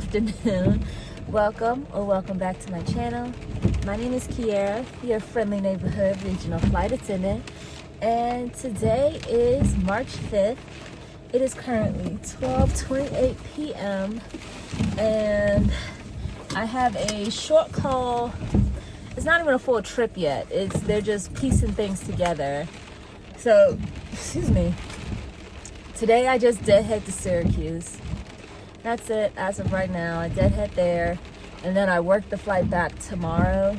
afternoon. Welcome back to my channel. My name is Kiera, your friendly neighborhood regional flight attendant, and today is March 5th. It is currently 12:28 p.m. and I have a short call. It's not even a full trip yet. They're just piecing things together. So, excuse me. Today I just deadhead to Syracuse. That's it as of right now. I deadhead there, and then I work the flight back tomorrow,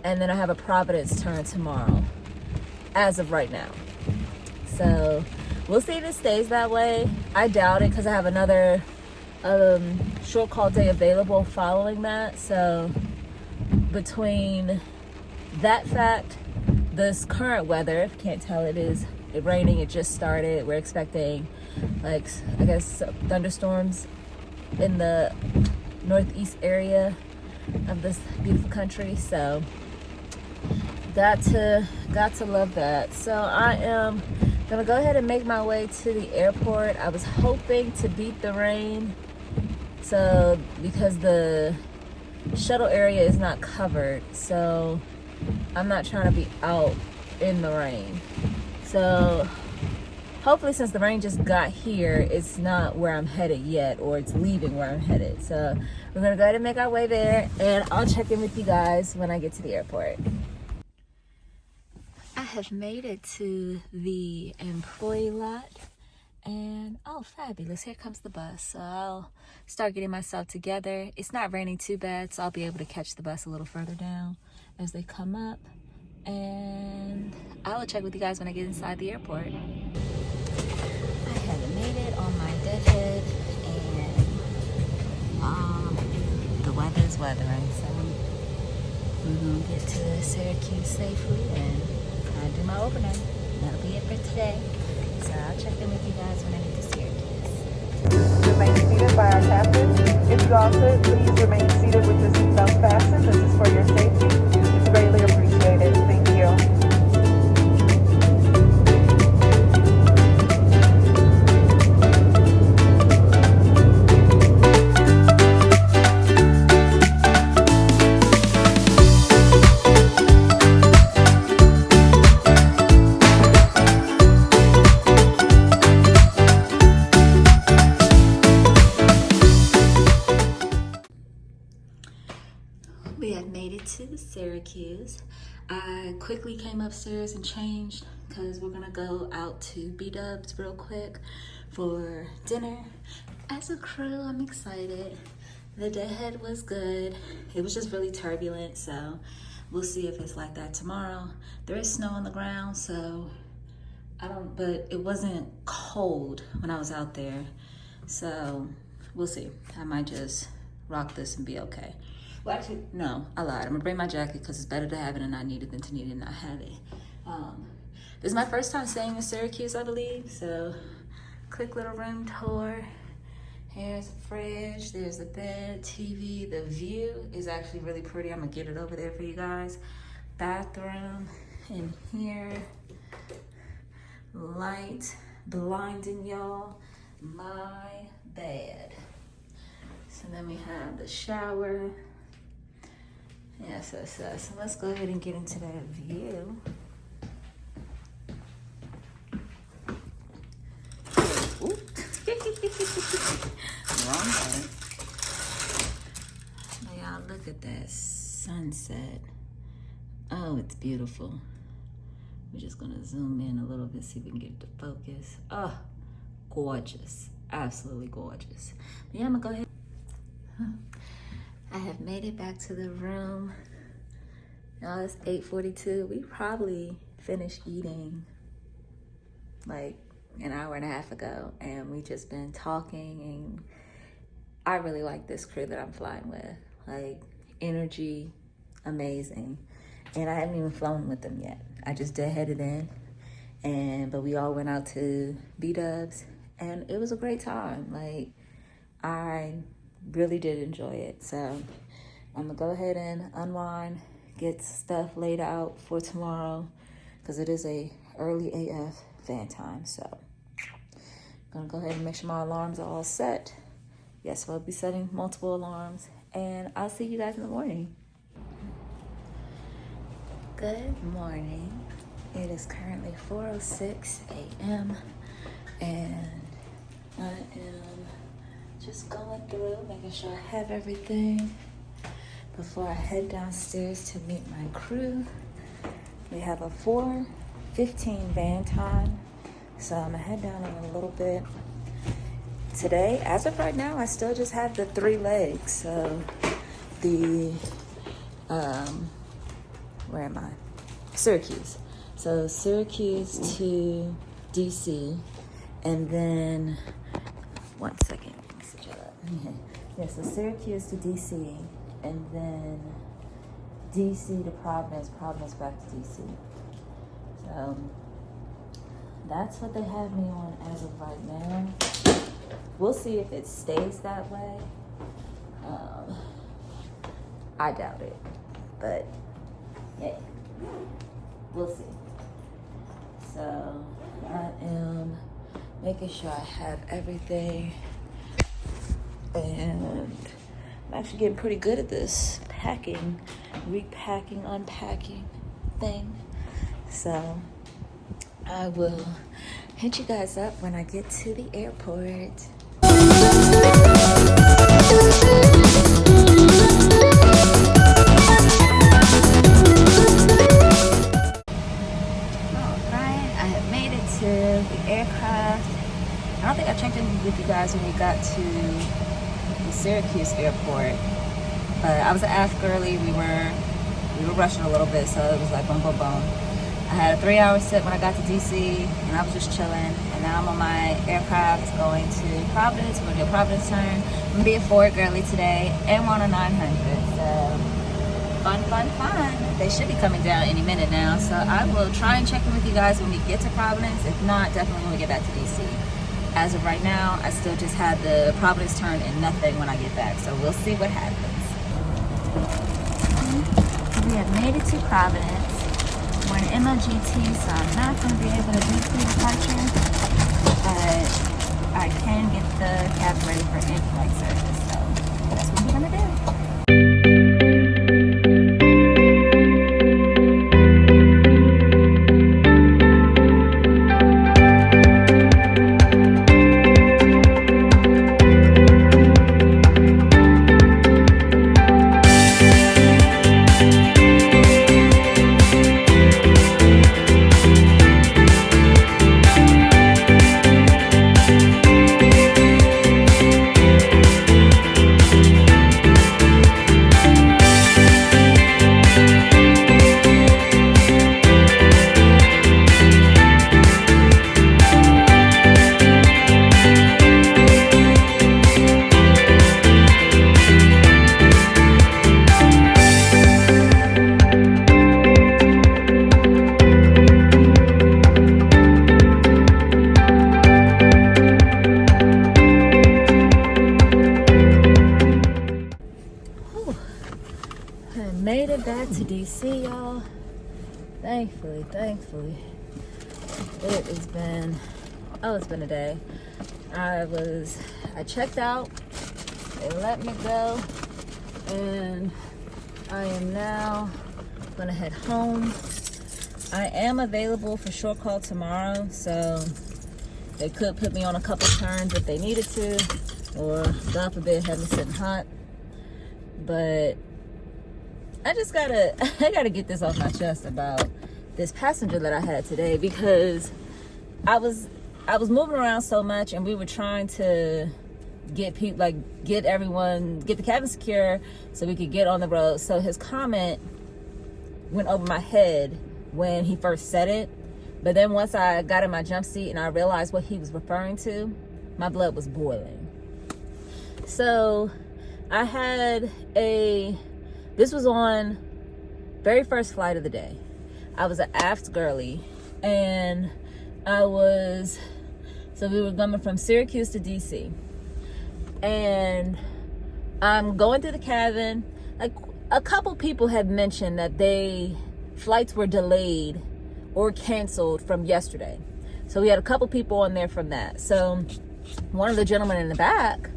and then I have a Providence turn tomorrow as of right now. So we'll see if it stays that way. I doubt it because I have another short call day available following that. So between that fact, this current weather, if you can't tell, it's raining. It just started. We're expecting thunderstorms in the northeast area of this beautiful country. So got to love that. So I am gonna go ahead and make my way to the airport. I was hoping to beat the rain, so because the shuttle area is not covered, so I'm not trying to be out in the rain. So hopefully, since the rain just got here, it's not where I'm headed yet, or it's leaving where I'm headed. So we're gonna go ahead and make our way there, and I'll check in with you guys when I get to the airport. I have made it to the employee lot, and oh, fabulous, here comes the bus. So I'll start getting myself together. It's not raining too bad, so I'll be able to catch the bus a little further down as they come up, and I will check with you guys when I get inside the airport. I have made it on my deadhead, and the weather's weathering, so we're gonna get to Syracuse safely and do my overnight. That'll be it for today. So I'll check in with you guys when I get to Syracuse. Remain seated by our captain. If you all could, please remain seated with your seatbelt fastened. This is for your safety. It's greatly appreciated. Thank you. We have made it to Syracuse. I quickly came upstairs and changed because we're gonna go out to B-Dubs real quick for dinner. As a crew, I'm excited. The deadhead was good. It was just really turbulent, so we'll see if it's like that tomorrow. There is snow on the ground, so but it wasn't cold when I was out there, so we'll see. I might just rock this and be okay. Well, actually, no, I lied. I'm gonna bring my jacket because it's better to have it and not need it than to need it and not have it. This is my first time staying in Syracuse, I believe, so quick little room tour. Here's a fridge, there's a bed, TV. The view is actually really pretty. I'm gonna get it over there for you guys. Bathroom in here. Light blinding y'all. My bed. So then we have the shower. Yes. So let's go ahead and get into that view. Ooh. Wrong button. Now y'all look at that sunset. Oh, it's beautiful. We're just gonna zoom in a little bit, see if we can get it to focus. Oh, gorgeous, absolutely gorgeous. But yeah, I'm gonna go ahead. I have made it back to the room. Now it's 8:42. We probably finished eating like an hour and a half ago, and we just been talking, and I really like this crew that I'm flying with. Like, energy, amazing. And I haven't even flown with them yet. I just deadheaded in, but we all went out to B-Dubs, and it was a great time. Like, I really did enjoy it. So I'm gonna go ahead and unwind, get stuff laid out for tomorrow, because it is a early AF fan time. So I'm gonna go ahead and make sure my alarms are all set, Yes, so I'll be setting multiple alarms, and I'll see you guys in the morning. Good morning. It is currently 4:06 a.m. and I am just going through, making sure I have everything before I head downstairs to meet my crew. We have a 4:15 van time, so I'm gonna head down in a little bit. Today, as of right now, I still just have the 3 legs. So the, where am I? Syracuse. So Syracuse to DC, and then, one second. Yeah, so Syracuse to DC, and then DC to Providence, Providence back to DC. So that's what they have me on as of right now. We'll see if it stays that way. I doubt it, but yeah, we'll see. So I am making sure I have everything, and I'm actually getting pretty good at this packing, repacking, unpacking thing. So I will hit you guys up when I get to the airport. I have made it to the aircraft. I don't think I checked in with you guys when we got to the Syracuse airport, but I was asked early. We were rushing a little bit, so it was like boom, boom, boom. I had a 3-hour sit when I got to DC, and I was just chilling. And now I'm on my aircraft going to Providence. We're gonna do a Providence turn. I'm gonna be a Ford girly today, and we're on a 900. So fun, fun, fun. They should be coming down any minute now, so I will try and check in with you guys when we get to Providence. If not, definitely when we get back to DC. As of right now, I still just had the Providence turn and nothing when I get back, so we'll see what happens. We have made it to Providence. We're in MLGT, so I'm not going to be able to do pre-departure, but I can get the cab ready for in-flight service, so that's what we're going to do. Made it back to DC, y'all. Thankfully. It's been a day. I checked out, they let me go, and I am now gonna head home. I am available for short call tomorrow, so they could put me on a couple turns if they needed to, or God forbid have me sitting hot. But I gotta get this off my chest about this passenger that I had today, because I was moving around so much, and we were trying to get people, get the cabin secure so we could get on the road. So his comment went over my head when he first said it, but then once I got in my jump seat and I realized what he was referring to, my blood was boiling. So I had this was on very first flight of the day. I was an aft girly, and so we were coming from Syracuse to DC, and I'm going through the cabin. Like, a couple people had mentioned that flights were delayed or canceled from yesterday. So we had a couple people on there from that. So one of the gentlemen in the back,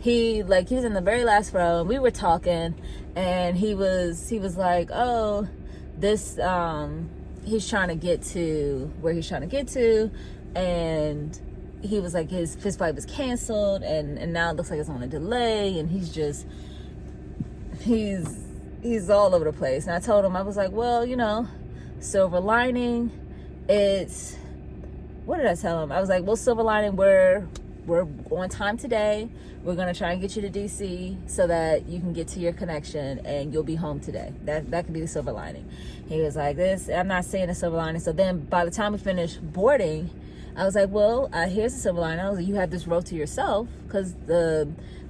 he was in the very last row, and we were talking, and he was like, oh, this he's trying to get to where he's trying to get to, and he was like, his flight was canceled, and now it looks like it's on a delay, and he's all over the place. And I told him, I was like, well, you know, silver lining, it's, what did I tell him? I was like, well, silver lining, we're on time today. We're going to try and get you to DC so that you can get to your connection and you'll be home today. That could be the silver lining. He was like, this, I'm not saying a silver lining. So then by the time we finished boarding, I was like, well, here's the silver lining. I was like, you have this row to yourself, because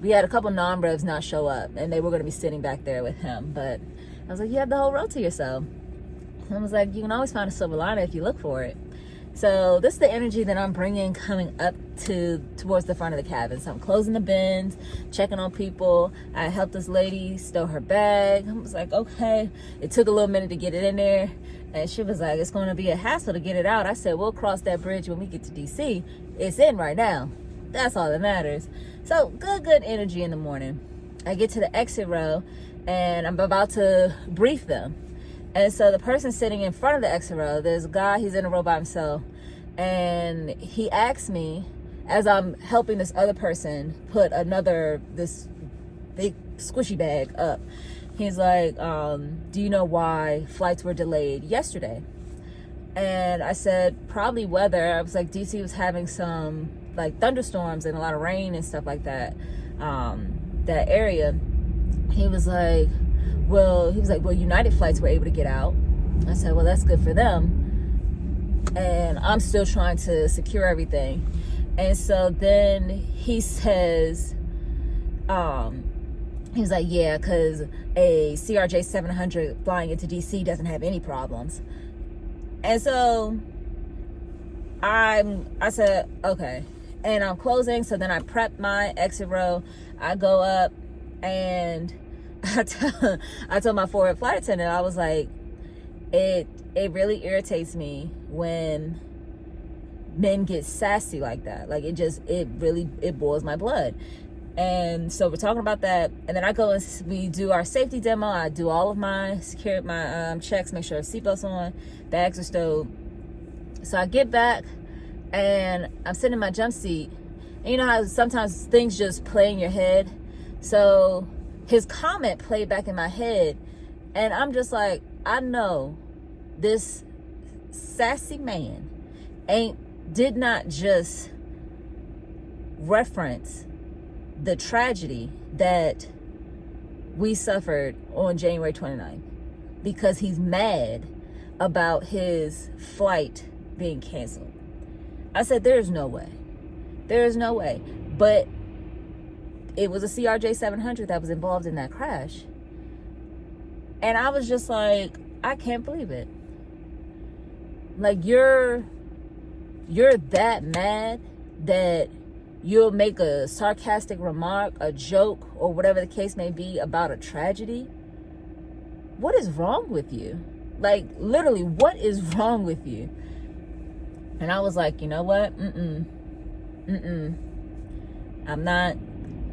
we had a couple non-revs not show up, and they were going to be sitting back there with him. But I was like, you have the whole row to yourself. And I was like, you can always find a silver lining if you look for it. So this is the energy that I'm bringing coming up towards the front of the cabin. So I'm closing the bins, checking on people. I helped this lady stow her bag. I was like, okay. It took a little minute to get it in there. And she was like, it's going to be a hassle to get it out. I said, we'll cross that bridge when we get to DC. It's in right now. That's all that matters. So good energy in the morning. I get to the exit row, and I'm about to brief them. And so the person sitting in front of the exit row, there's a guy, he's in a row by himself. And he asked me, as I'm helping this other person put this big squishy bag up, he's like, do you know why flights were delayed yesterday? And I said, probably weather. I was like, DC was having some like thunderstorms and a lot of rain and stuff like that, that area. He was like, well, United flights were able to get out. I said, well, that's good for them. And I'm still trying to secure everything. And so then he says, he's like, yeah, because a CRJ 700 flying into DC doesn't have any problems. And so I said, okay. And I'm closing. So then I prep my exit row. I go up, and I told my forward flight attendant, I was like, it really irritates me when men get sassy like that. Like, it boils my blood. And so we're talking about that, and then I go and we do our safety demo. I do all of my checks, make sure seatbelts on, bags are stowed. So I get back, and I'm sitting in my jump seat, and you know how sometimes things just play in your head. So his comment played back in my head, and I'm just like, I know this sassy man did not just reference the tragedy that we suffered on January 29th because he's mad about his flight being canceled. I said, there's no way. But it was a CRJ 700 that was involved in that crash. And I was just like, I can't believe it. Like, you're that mad that you'll make a sarcastic remark, a joke, or whatever the case may be about a tragedy. What is wrong with you? Like, literally, what is wrong with you? And I was like, you know what? I'm not.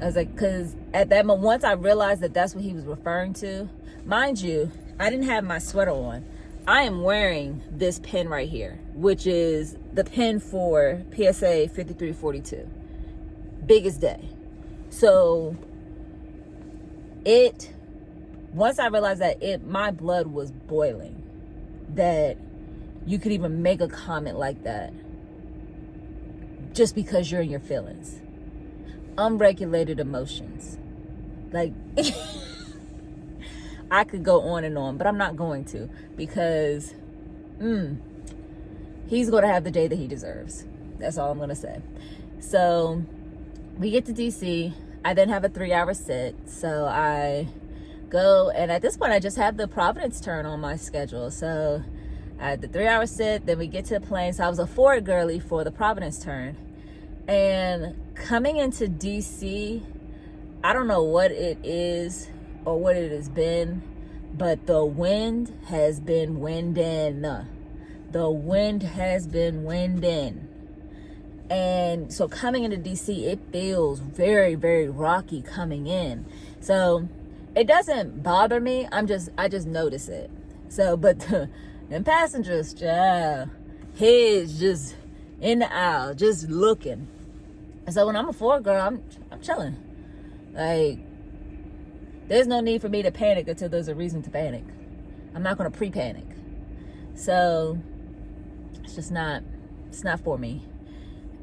I was like, because at that moment, once I realized that that's what he was referring to, mind you, I didn't have my sweater on. I am wearing this pin right here, which is the pin for PSA 5342. Biggest day. So once I realized that my blood was boiling, that you could even make a comment like that just because you're in your feelings. Unregulated emotions. Like, I could go on and on, but I'm not going to, because he's going to have the day that he deserves. That's all I'm going to say. So we get to DC. I then have a 3-hour sit. So I go, and at this point I just have the Providence turn on my schedule. So I had the 3-hour sit, then we get to the plane. So I was a forward girly for the Providence turn. And coming into DC, I don't know what it is or what it has been, but the wind has been winding. The wind has been winding. And so coming into DC, it feels very, very rocky coming in. So it doesn't bother me. I just notice it. So, but the passengers, heads just in the aisle, just looking. And so when I'm a Ford girl, I'm chilling. Like, there's no need for me to panic until there's a reason to panic. I'm not going to pre-panic. So it's not for me.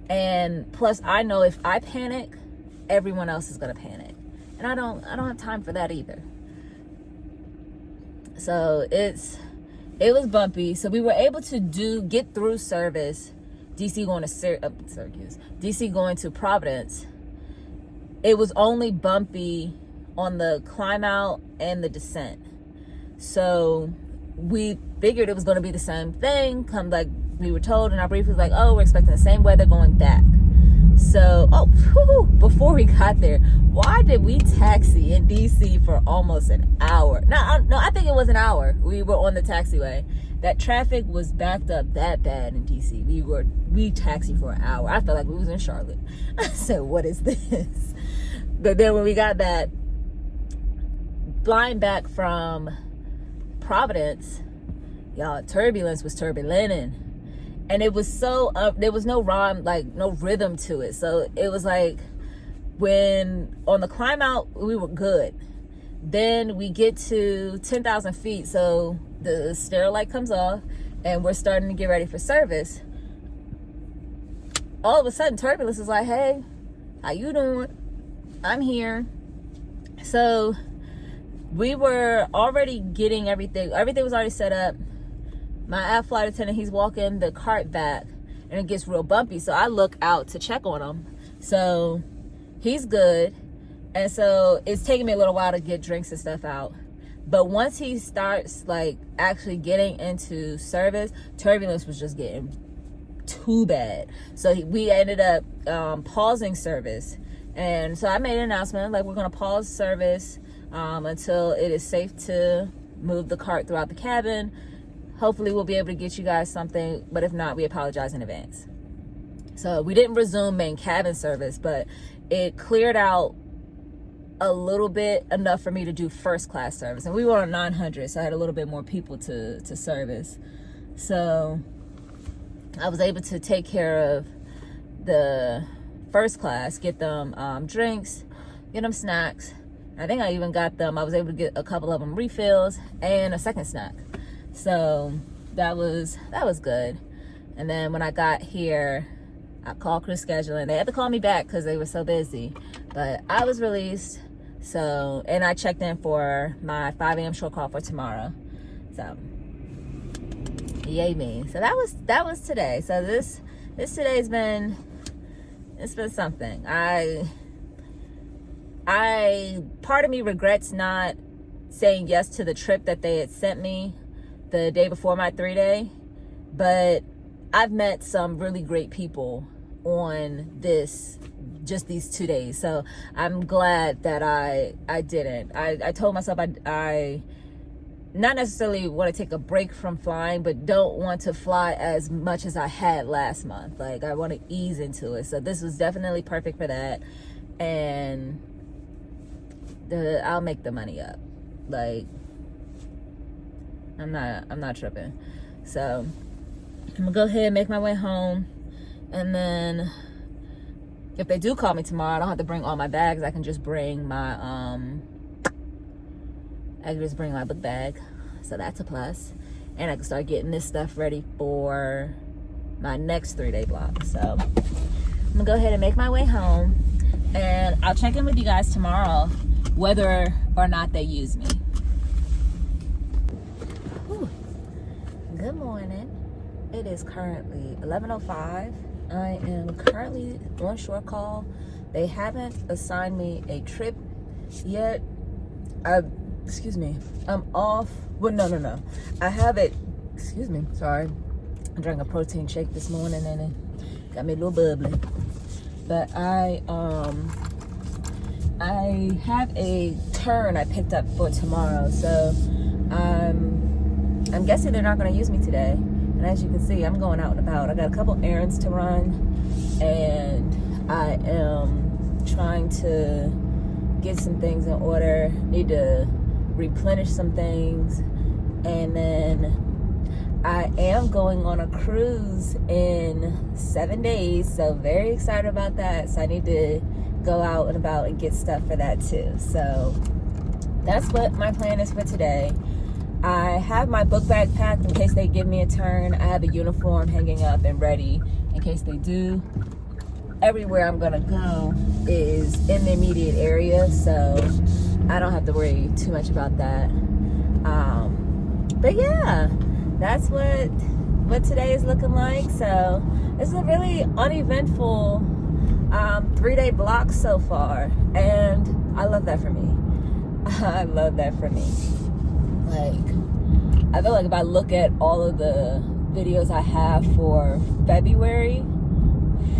And plus, I know if I panic, everyone else is going to panic. And I don't have time for that either. So it was bumpy. So we were able to get through service. DC going to Syracuse. DC going to Providence. It was only bumpy on the climb out and the descent. So we figured it was going to be the same thing. Like we were told in our brief, it was like, oh, we're expecting the same weather going back. So, before we got there, why did we taxi in DC for almost an hour? No, I think it was an hour. We were on the taxiway. That traffic was backed up that bad in DC. We taxied for an hour. I felt like we was in Charlotte. I said, what is this? But then when we got back, flying back from Providence, y'all, turbulence was turbulenting. And it was so there was no rhyme, like no rhythm to it. So it was like when on the climb out, we were good. Then we get to 10,000 feet. So the stair light comes off and we're starting to get ready for service. All of a sudden, turbulence is like, hey, how you doing? I'm here. So we were already getting everything. Everything was already set up. My flight attendant, he's walking the cart back and it gets real bumpy. So I look out to check on him. So he's good. And so it's taking me a little while to get drinks and stuff out. But once he starts like actually getting into service, turbulence was just getting too bad. So we ended up pausing service. And so I made an announcement, like we're going to pause service until it is safe to move the cart throughout the cabin. Hopefully we'll be able to get you guys something, but if not, we apologize in advance. So we didn't resume main cabin service, but it cleared out a little bit, enough for me to do first class service. And we were on 900, so I had a little bit more people to service. So I was able to take care of the first class, get them drinks, get them snacks. I think I even got them, I was able to get a couple of them refills and a second snack. So that was good. And then when I got here, I called crew scheduling. They had to call me back because they were so busy. But I was released. So, and I checked in for my 5 a.m. short call for tomorrow. So, yay me. So that was today. So this today's been something. I part of me regrets not saying yes to the trip that they had sent me the day before my 3-day, but I've met some really great people on just these 2 days. So I'm glad that I didn't. I told myself I not necessarily want to take a break from flying, but don't want to fly as much as I had last month. Like I want to ease into it. So this was definitely perfect for that. And I'll make the money up. Like I'm not tripping. So I'm gonna go ahead and make my way home, and then if they do call me tomorrow, I don't have to bring all my bags. I can just bring my book bag. So that's a plus. And I can start getting this stuff ready for my next 3-day block. So I'm gonna go ahead and make my way home, and I'll check in with you guys tomorrow whether or not they use me. Good morning. It is currently 11:05. I am currently on short call. They haven't assigned me a trip yet. I'm off. Well, no. I have it. Excuse me. Sorry. I drank a protein shake this morning and it got me a little bubbly. But I have a turn I picked up for tomorrow. So I'm guessing they're not going to use me today. And as you can see, I'm going out and about. I got a couple errands to run. and I am trying to get some things in order. Need to replenish some things, and then I am going on a cruise in 7 days, so very excited about that. So I need to go out and about and get stuff for that too. So that's what my plan is for today. I have my book bag packed in case they give me a turn. I have a uniform hanging up and ready in case they do. Everywhere I'm gonna go is in the immediate area, so I don't have to worry too much about that. But yeah, that's what today is looking like. So it's a really uneventful 3-day block so far, and I love that for me. I love that for me. Like, I feel like if I look at all of the videos I have for February,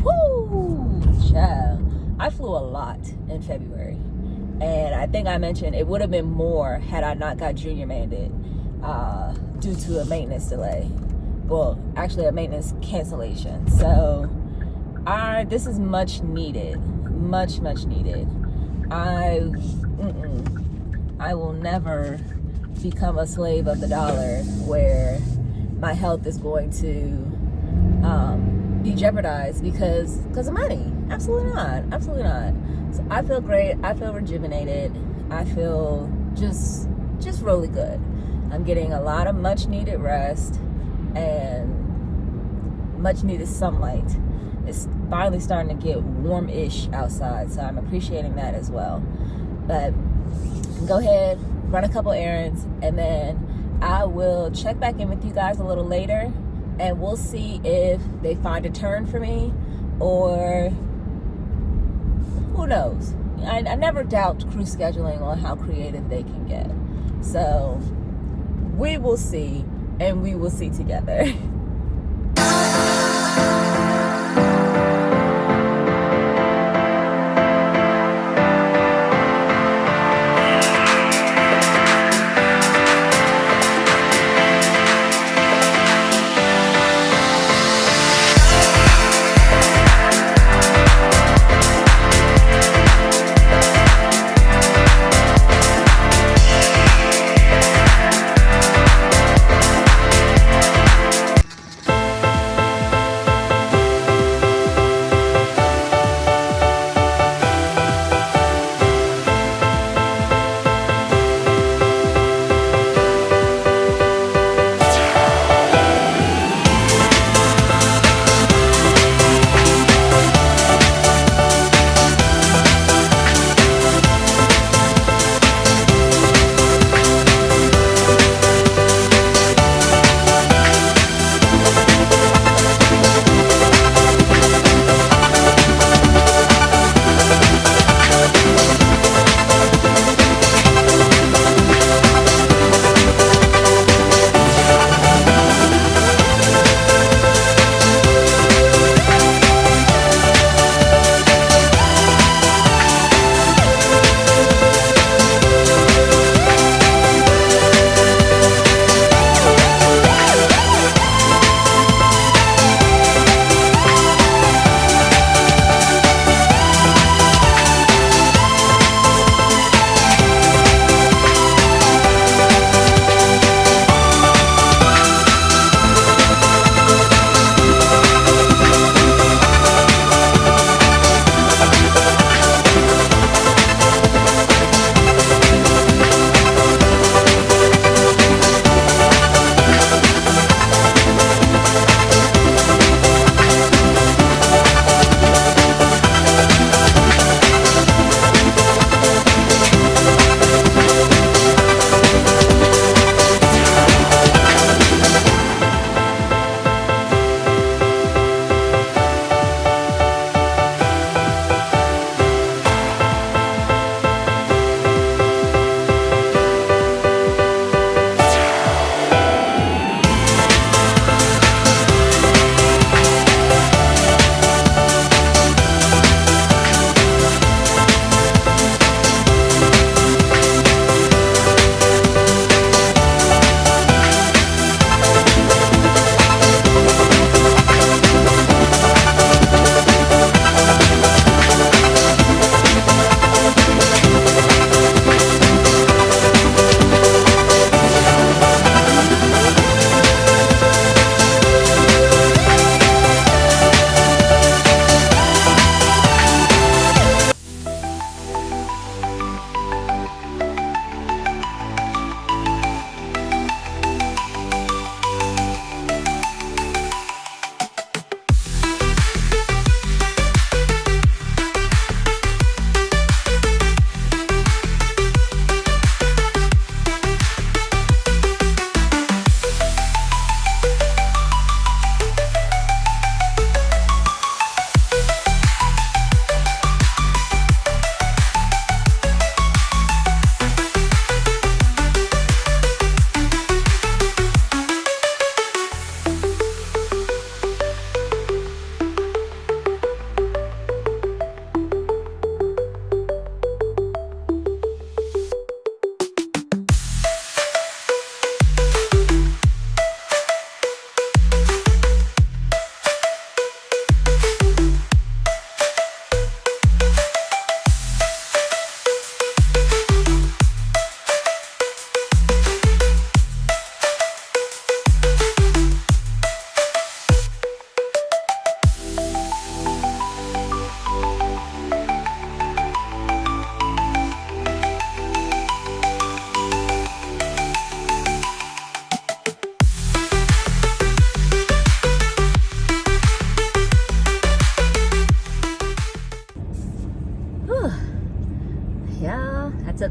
whoo, child, I flew a lot in February. And I think I mentioned it would have been more had I not got junior mandate due to a maintenance delay. Well, actually a maintenance cancellation. So this is much needed. Much needed. I will never become a slave of the dollar where my health is going to be jeopardized because of money. Absolutely not. So I feel great. I feel rejuvenated. I feel just really good. I'm getting a lot of much needed rest and much needed sunlight. It's finally starting to get warm-ish outside, so I'm appreciating that as well. But go ahead, run a couple errands, and then I will check back in with you guys a little later, and we'll see if they find a turn for me, or who knows. I never doubt crew scheduling on how creative they can get. So we will see, and we will see together.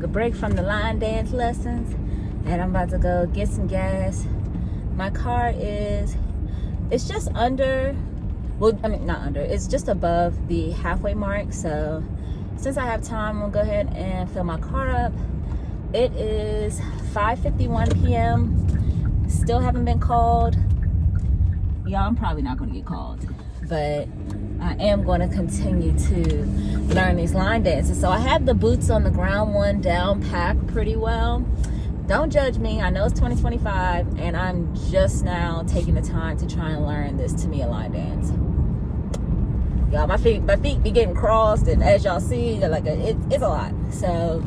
a break from the line dance lessons, and I'm about to go get some gas. My car it's just under, well, I mean, not under, it's just above the halfway mark. So since I have time, I'm gonna go ahead and fill my car up. It is 5:51 p.m. Still haven't been called. Y'all, I'm probably not gonna get called, but I am going to continue to learn these line dances. So I have the boots on the ground one down packed pretty well. Don't judge me. I know it's 2025 and I'm just now taking the time to try and learn this Tamia line dance. Y'all, my feet be getting crossed, and as y'all see, like it's a lot. So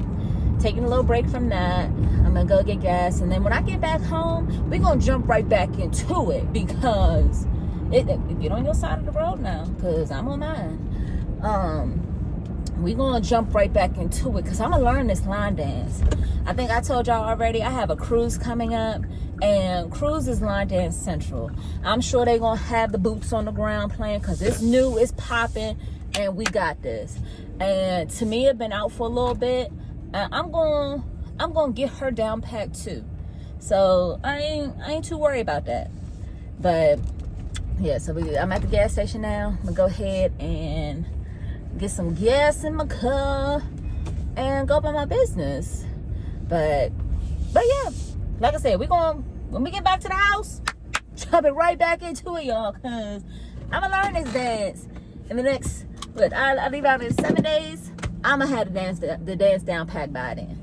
taking a little break from that. I'm gonna go get gas, and then when I get back home, we're gonna jump right back into it, because get on your side of the road now, because I'm on mine. We're gonna jump right back into it, because I'm gonna learn this line dance. I think I told y'all already, I have a cruise coming up, and cruise is line dance central. I'm sure they're gonna have the boots on the ground playing, because it's new, it's popping, and we got this. And Tamia been out for a little bit, and I'm gonna get her down packed too. So I ain't too worried about that. But yeah, so I'm at the gas station now. I'm gonna go ahead and get some gas in my car and go about my business. But yeah, like I said, when we get back to the house, jump it right back into it, y'all, because I'm gonna learn this dance in the next, I leave out in 7 days. I'm gonna have the dance down packed by then.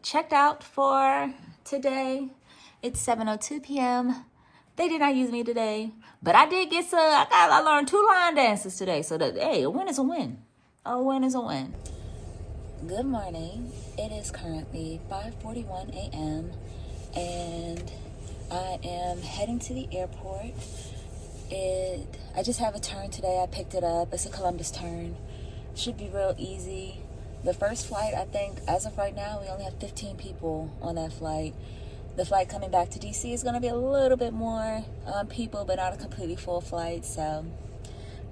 Checked out for today. It's 7:02 p.m. They did not use me today, but I did get some. I learned 2 line dances today, so that, hey, a win is a win. A win is a win. Good morning. It is currently 5:41 a.m. and I am heading to the airport. I just have a turn today. I picked it up. It's a Columbus turn. Should be real easy. The first flight, I think, as of right now, we only have 15 people on that flight. The flight coming back to DC is going to be a little bit more people, but not a completely full flight. So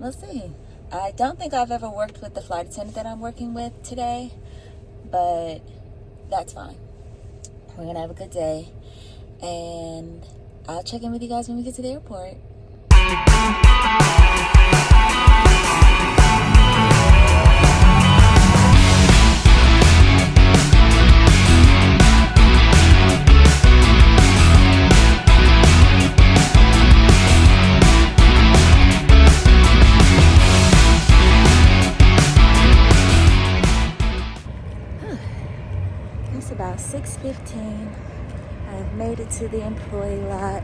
we'll see. I don't think I've ever worked with the flight attendant that I'm working with today, but that's fine. We're going to have a good day, and I'll check in with you guys when we get to the airport. 6:15. I have made it to the employee lot.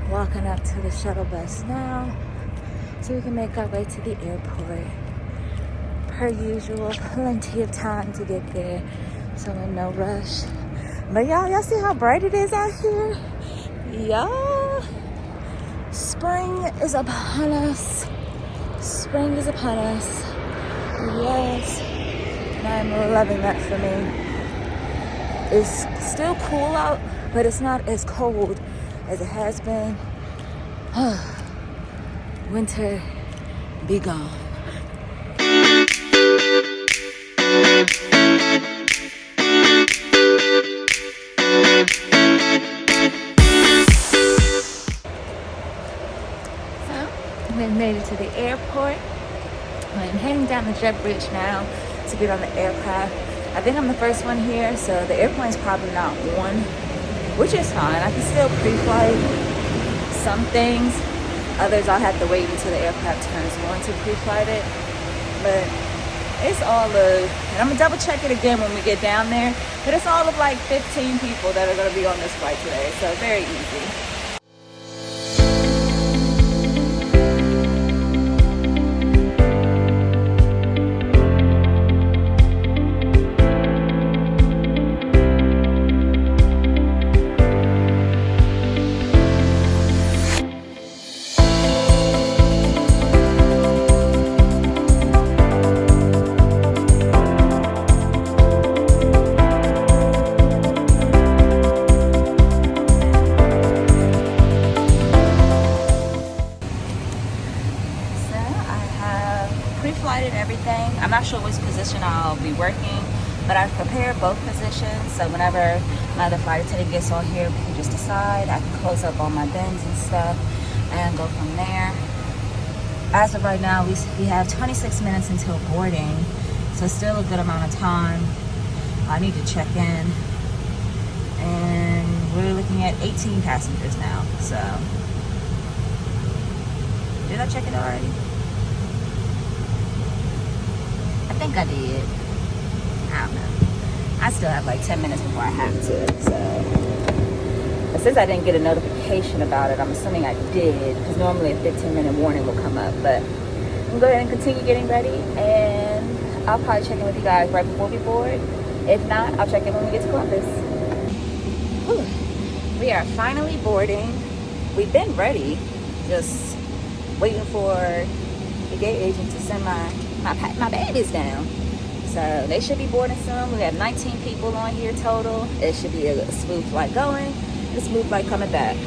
Walking up to the shuttle bus now so we can make our way to the airport. Per usual, plenty of time to get there, so in no rush. But y'all see how bright it is out here? Y'all, spring is upon us. Spring is upon us. Yes, and I'm loving that for me. It's still cool out, but it's not as cold as it has been. Winter, be gone. So, we made it to the airport. I'm heading down the jet bridge now to get on the aircraft. I think I'm the first one here, so the airplane's probably not on, which is fine. I can still pre-flight some things. Others I'll have to wait until the aircraft turns on to pre-flight it. But it's all of, and I'm gonna double check it again when we get down there, but it's all of like 15 people that are gonna be on this flight today, so very easy. Pre-flighted everything. I'm not sure which position I'll be working, but I've prepared both positions, so whenever my other flight attendant gets on here, we can just decide. I can close up all my bins and stuff and go from there. As of right now, we have 26 minutes until boarding, so still a good amount of time. I need to check in, and we're looking at 18 passengers now. So did I check it already? I think I did. I don't know. I still have like 10 minutes before I have to, so. But since I didn't get a notification about it, I'm assuming I did, because normally a 15-minute warning will come up. But I'm gonna go ahead and continue getting ready, and I'll probably check in with you guys right before we board. If not, I'll check in when we get to Columbus. Whew. We are finally boarding. We've been ready, just waiting for the gate agent to send my babies down. So they should be boarding soon. We have 19 people on here total. It should be a smooth flight going, a smooth flight coming back.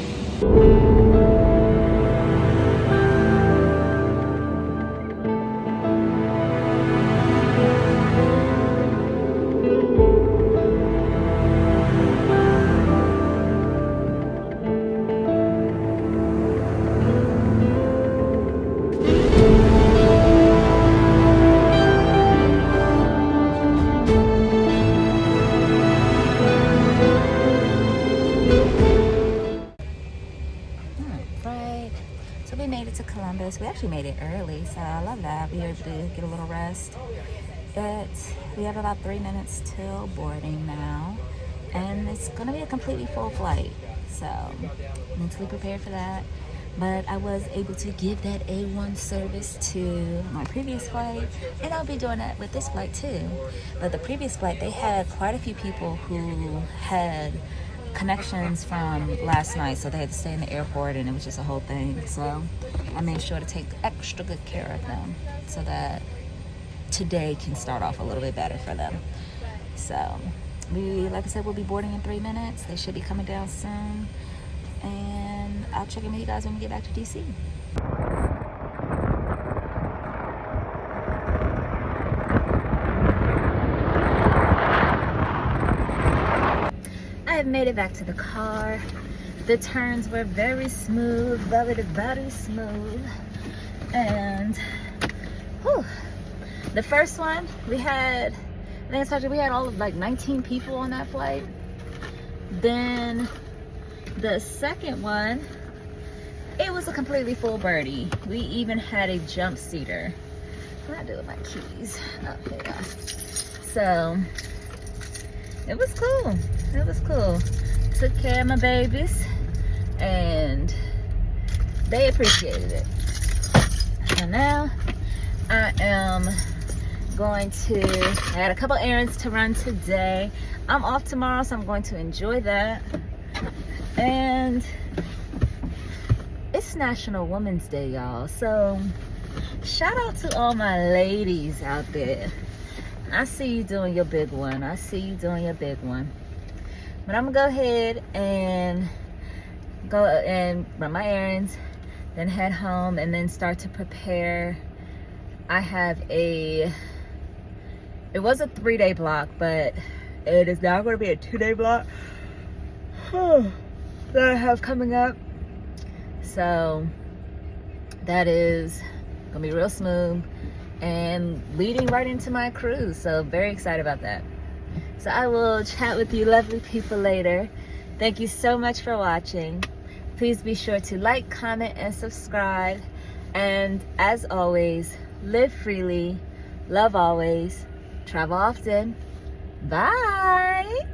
So we made it to Columbus. We actually made it early, so I love that. We were able to get a little rest. But we have about 3 minutes till boarding now, and it's gonna be a completely full flight. So mentally prepared for that. But I was able to give that A1 service to my previous flight, and I'll be doing that with this flight too. But the previous flight, they had quite a few people who had connections from last night, so they had to stay in the airport, and it was just a whole thing. So I made sure to take extra good care of them so that today can start off a little bit better for them. So like I said, we'll be boarding in 3 minutes. They should be coming down soon, and I'll check in with you guys when we get back to DC. I have made it back to the car. The turns were very smooth, very smooth. And whew, the first one we had, I think I told you we had all of like 19 people on that flight. Then the second one, it was a completely full birdie. We even had a jump seater. What do I do with my keys? Oh, here we go. So it was cool. It was cool. Took care of my babies and they appreciated it. So now I am going to, I had a couple errands to run today. I'm off tomorrow, so I'm going to enjoy that. And it's National Women's Day, y'all. So shout out to all my ladies out there. I see you doing your big one. I see you doing your big one. But I'm gonna go ahead and go and run my errands, then head home, and then start to prepare. I have it was a 3-day block, but it is now going to be a 2-day block that I have coming up. So that is going to be real smooth and leading right into my cruise. So very excited about that. So I will chat with you lovely people later. Thank you so much for watching. Please be sure to like, comment, and subscribe. And as always, live freely, love always, travel often. Bye.